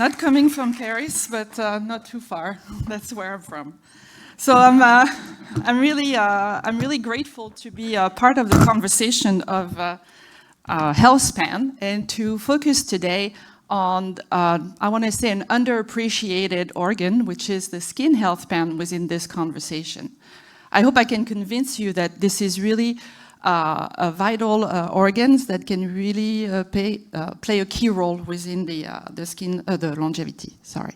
Not coming from Paris, but not too far. That's where I'm from. So I'm really grateful to be a part of the conversation of healthspan and to focus today on, I want to say, an underappreciated organ, which is the skin healthspan within this conversation. I hope I can convince you that this is really a vital organs that can really play a key role within the skin, the longevity. Sorry.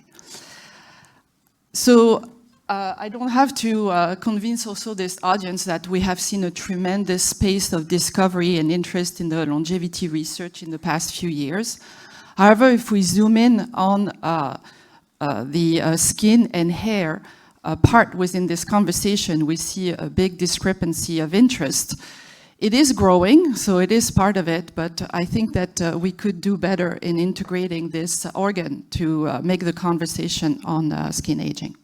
So I don't have to convince also this audience that we have seen a tremendous pace of discovery and interest in the longevity research in the past few years. However, if we zoom in on the skin and hair part within this conversation, we see a big discrepancy of interest. It is growing, so it is part of it, but I think that we could do better in integrating this organ to make the conversation on skin aging.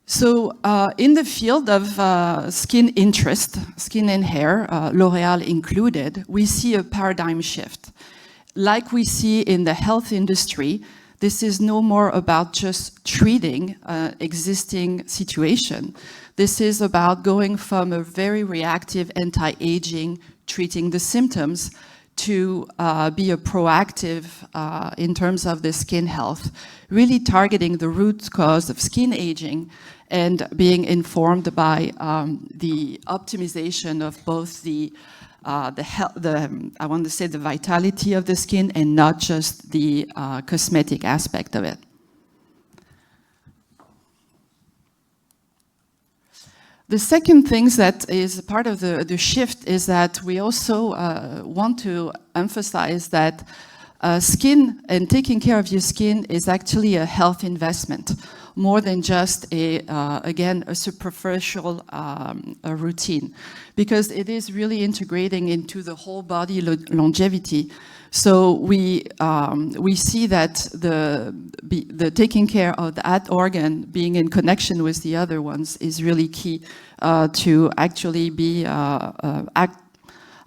So in the field of skin interest, skin and hair, L'Oréal included, we see a paradigm shift. Like we see in the health industry, this is no more about just treating existing situation. This is about going from a very reactive anti-aging, treating the symptoms, to be a proactive in terms of the skin health, really targeting the root cause of skin aging and being informed by the optimization of both the I want to say the vitality of the skin and not just the cosmetic aspect of it. The second thing that is part of the shift is that we also want to emphasize that skin and taking care of your skin is actually a health investment, more than just again, a superficial routine, because it is really integrating into the whole body longevity. So we see that the taking care of that organ being in connection with the other ones is really key to actually be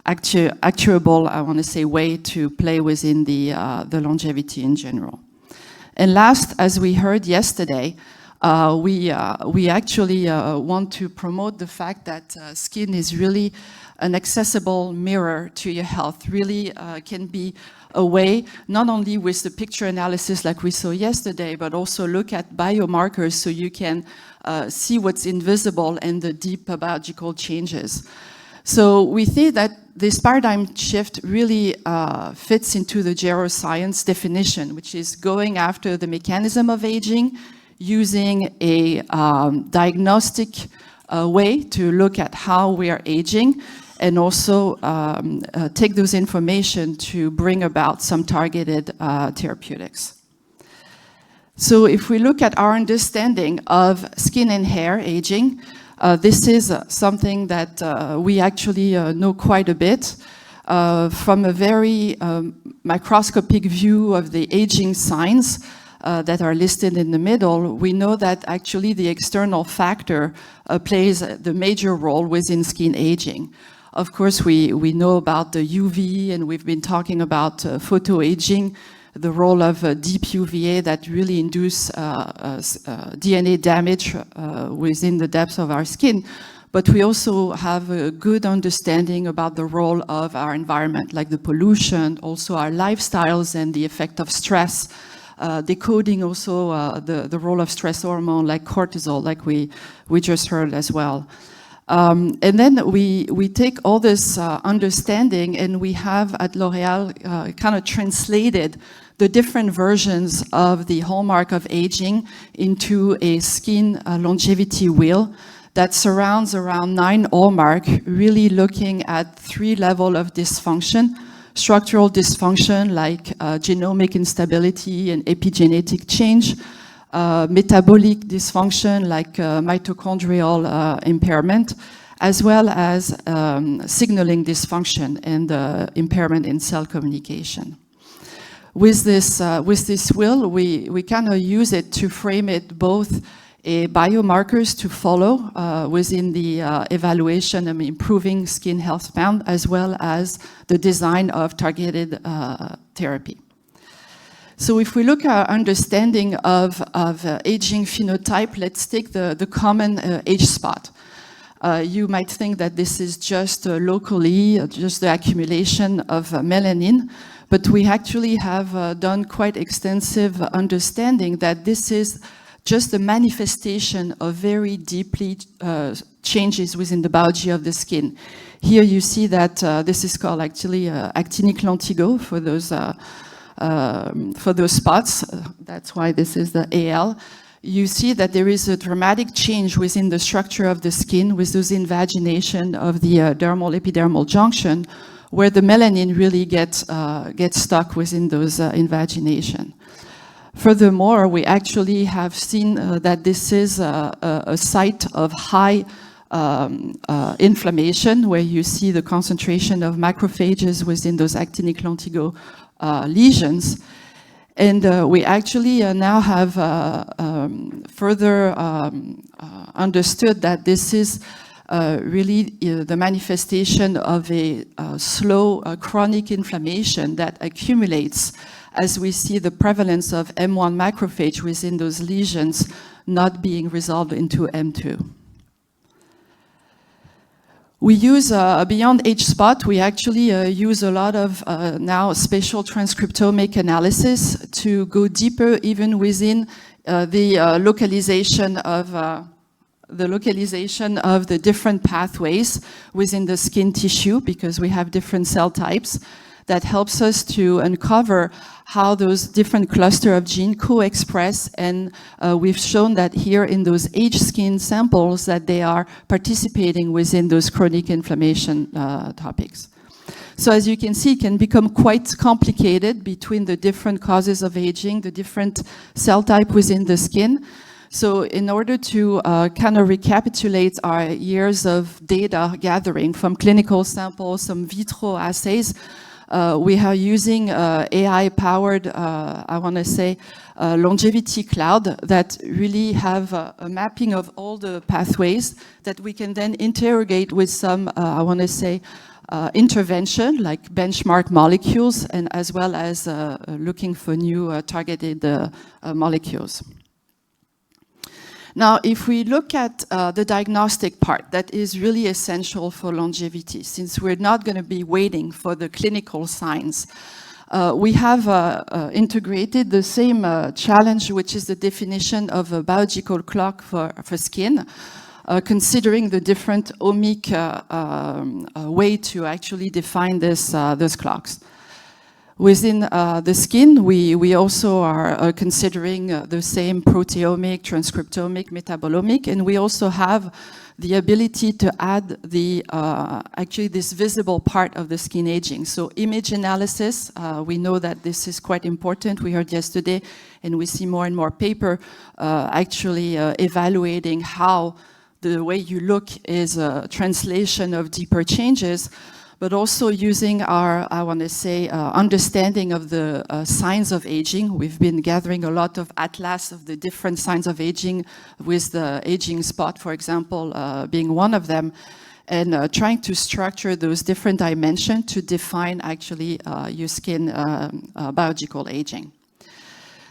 actuable, I want to say, way to play within the longevity in general. And last, as we heard yesterday, we actually want to promote the fact that skin is really an accessible mirror to your health, really can be a way, not only with the picture analysis like we saw yesterday, but also look at biomarkers so you can see what's invisible and the deep biological changes. So we think that this paradigm shift really fits into the geroscience definition, which is going after the mechanism of aging, using a diagnostic way to look at how we are aging, and also take those information to bring about some targeted therapeutics. So if we look at our understanding of skin and hair aging, this is something that we actually know quite a bit. From a very microscopic view of the aging signs that are listed in the middle, we know that actually the external factor plays the major role within skin aging. Of course, we know about the UV, and we've been talking about photoaging, the role of deep UVA that really induce DNA damage within the depths of our skin. But we also have a good understanding about the role of our environment, like the pollution, also our lifestyles and the effect of stress, decoding also the role of stress hormone like cortisol, like we just heard as well. And then we take all this understanding, and we have at L'Oréal kind of translated the different versions of the hallmark of aging into a skin longevity wheel that surrounds around 9 hallmarks, really looking at 3 levels of dysfunction: structural dysfunction like genomic instability and epigenetic change, metabolic dysfunction like mitochondrial impairment, as well as signaling dysfunction and impairment in cell communication. With this wheel, we kind of use it to frame it both biomarkers to follow within the evaluation of improving skin health span, as well as the design of targeted therapy. So if we look at our understanding of aging phenotype, let's take the common age spot. You might think that this is just locally, just the accumulation of melanin, but we actually have done quite extensive understanding that this is just a manifestation of very deeply changes within the biology of the skin. Here you see that this is called actually actinic lentigo for those spots. That's why this is the AL. You see that there is a dramatic change within the structure of the skin with those invagination of the dermal epidermal junction, where the melanin really gets stuck within those invagination. Furthermore, we actually have seen that this is a site of high inflammation, where you see the concentration of macrophages within those actinic lentigo lesions. And we actually now have further understood that this is really the manifestation of a slow chronic inflammation that accumulates as we see the prevalence of M1 macrophage within those lesions not being resolved into M2. We use, beyond H-spot, we actually use a lot of now spatial transcriptomic analysis to go deeper even within the localization of the different pathways within the skin tissue, because we have different cell types. That helps us to uncover how those different clusters of genes co-express, and we've shown that here in those aged skin samples that they are participating within those chronic inflammation topics. So as you can see, it can become quite complicated between the different causes of aging, the different cell type within the skin. So in order to kind of recapitulate our years of data gathering from clinical samples, some vitro assays, we are using AI-powered, I want to say, longevity cloud that really have a mapping of all the pathways that we can then interrogate with some, I want to say, intervention like benchmark molecules, and as well as looking for new targeted molecules. Now, if we look at the diagnostic part, that is really essential for longevity, since we're not going to be waiting for the clinical signs. We have integrated the same challenge, which is the definition of a biological clock for skin, considering the different omic way to actually define those clocks. Within the skin, we also are considering the same proteomic, transcriptomic, metabolomic, and we also have the ability to add the actually this visible part of the skin aging. So image analysis, we know that this is quite important. We heard yesterday, and we see more and more paper actually evaluating how the way you look is a translation of deeper changes, but also using our, I want to say, understanding of the signs of aging. We've been gathering a lot of atlas of the different signs of aging, with the aging spot, for example, being one of them, and trying to structure those different dimensions to define actually your skin biological aging.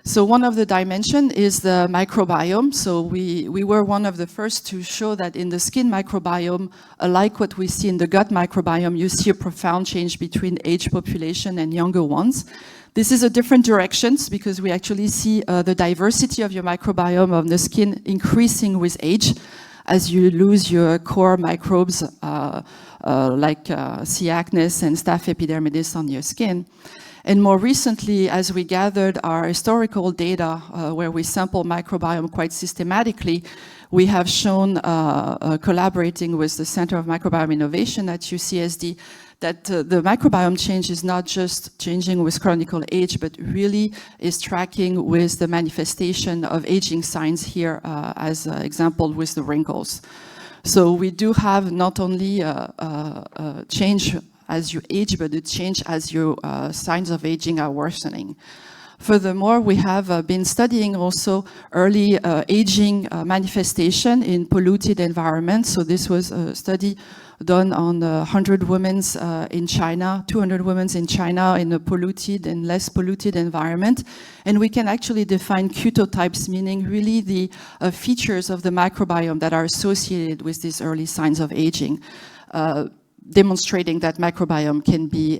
So one of the dimensions is the microbiome. So we were one of the first to show that in the skin microbiome, like what we see in the gut microbiome, you see a profound change between aged population and younger ones. This is a different directions, because we actually see the diversity of your microbiome of the skin increasing with age as you lose your core microbes like C. acnes and Staph epidermidis on your skin. And more recently, as we gathered our historical data, where we sample microbiome quite systematically, we have shown, collaborating with the Center of Microbiome Innovation at UCSD, that the microbiome change is not just changing with chronic age, but really is tracking with the manifestation of aging signs here, as an example with the wrinkles. So we do have not only a change as you age, but the change as your signs of aging are worsening. Furthermore, we have been studying also early aging manifestation in polluted environments. So this was a study done on 100 women in China, 200 women in China in a polluted and less polluted environment. And we can actually define cutotypes, meaning really the features of the microbiome that are associated with these early signs of aging. Demonstrating that microbiome can be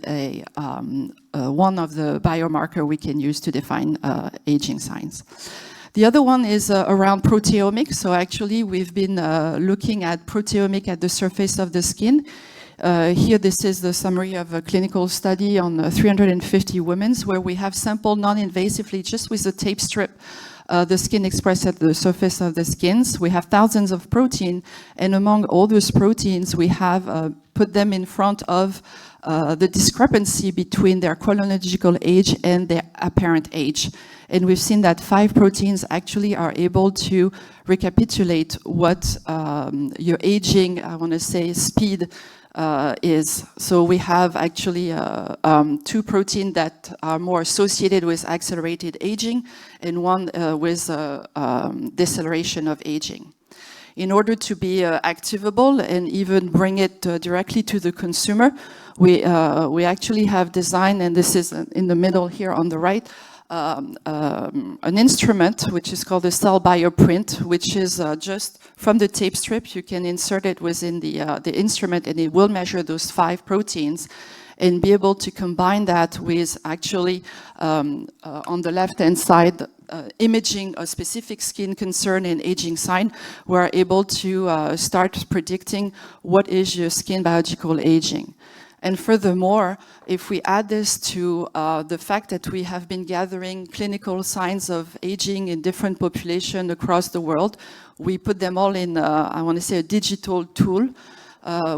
one of the biomarker we can use to define aging signs. The other one is around proteomics. So actually we've been looking at proteomic at the surface of the skin. Here this is the summary of a clinical study on 350 women where we have sampled non-invasively just with a tape strip the skin expressed at the surface of the skins. We have thousands of protein, and among all those proteins, we have put them in front of the discrepancy between their chronological age and their apparent age. And we've seen that 5 proteins actually are able to recapitulate what your aging, I want to say, speed is. So we have actually 2 proteins that are more associated with accelerated aging and one with deceleration of aging. In order to be activable and even bring it directly to the consumer, we actually have designed, and this is in the middle here on the right, an instrument which is called the cell bioprint, which is just from the tape strip. You can insert it within the instrument and it will measure those 5 proteins and be able to combine that with actually on the left-hand side imaging a specific skin concern and aging sign. We're able to start predicting what is your skin biological aging. And furthermore, if we add this to the fact that we have been gathering clinical signs of aging in different populations across the world, we put them all in, I want to say, a digital tool,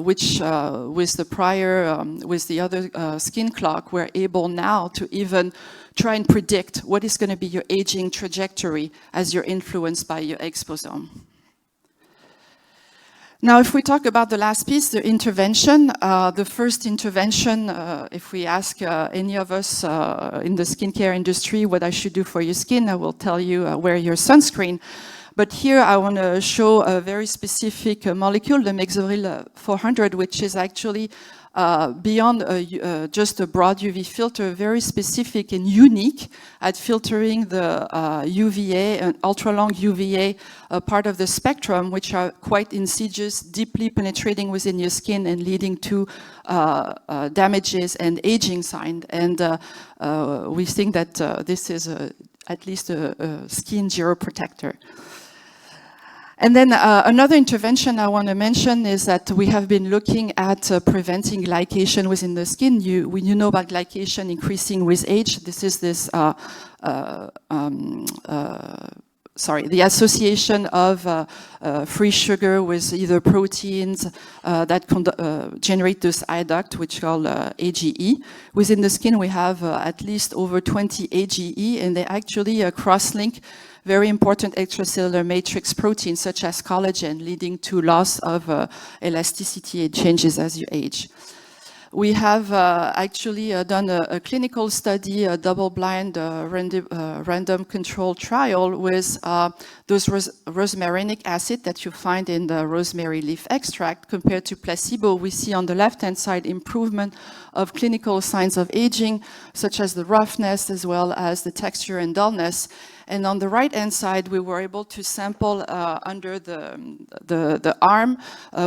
which with the other skin clock, we're able now to even try and predict what is going to be your aging trajectory as you're influenced by your exposome. Now, if we talk about the last piece, the intervention, the first intervention, if we ask any of us in the skincare industry what I should do for your skin, I will tell you wear your sunscreen. But here I want to show a very specific molecule, the Mexoril 400, which is actually beyond just a broad UV filter, very specific and unique at filtering the UVA and ultra-long UVA part of the spectrum, which are quite insidious, deeply penetrating within your skin and leading to damages and aging signs. And we think that this is at least a skin geroprotector. And then another intervention I want to mention is that we have been looking at preventing glycation within the skin. You know about glycation increasing with age. This is the association of free sugar with either proteins that generate this eye duct, which is called AGE. Within the skin, we have at least over 20 AGE, and they actually cross-link very important extracellular matrix proteins such as collagen, leading to loss of elasticity and changes as you age. We have actually done a clinical study, a double-blind random control trial with those rosmarinic acid that you find in the rosemary leaf extract compared to placebo. We see on the left-hand side improvement of clinical signs of aging, such as the roughness as well as the texture and dullness. And on the right-hand side, we were able to sample under the arm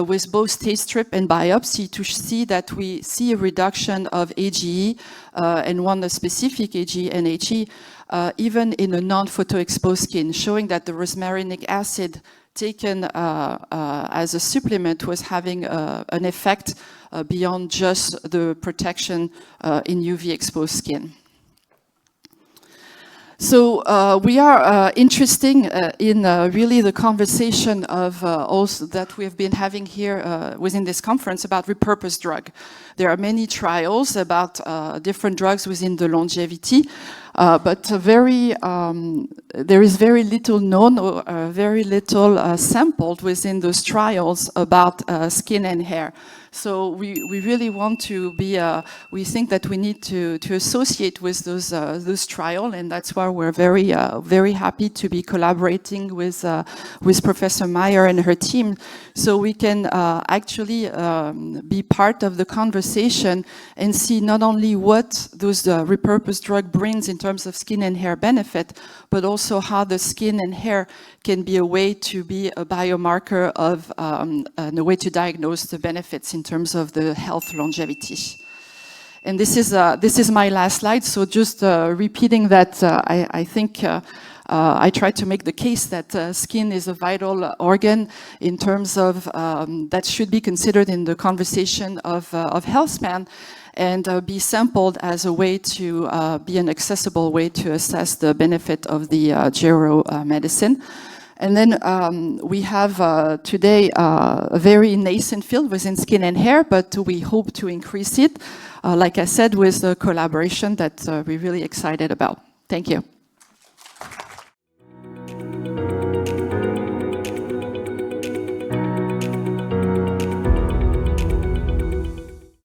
with both taste strip and biopsy to see that we see a reduction of AGE and one specific AGE and HE even in a non-photoexposed skin, showing that the rosmarinic acid taken as a supplement was having an effect beyond just the protection in UV-exposed skin. So we are interested in really the conversation of also that we have been having here within this conference about repurposed drug. There are many trials about different drugs within the longevity. but there is very little known or very little sampled within those trials about skin and hair. So we really want to be, we think that we need to associate with those trials, and that's why we're very happy to be collaborating with Professor Meyer and her team, so we can actually be part of the conversation and see not only what those repurposed drug brings in terms of skin and hair benefit, but also how the skin and hair can be a way to be a biomarker of, and a way to diagnose the benefits in terms of the health longevity. And this is my last slide, so just repeating that I think I tried to make the case that skin is a vital organ in terms of that should be considered in the conversation of healthspan, and be sampled as a way to be an accessible way to assess the benefit of the geromedicine. And then we have today a very nascent field within skin and hair, but we hope to increase it, like I said, with the collaboration that we're really excited about. Thank you.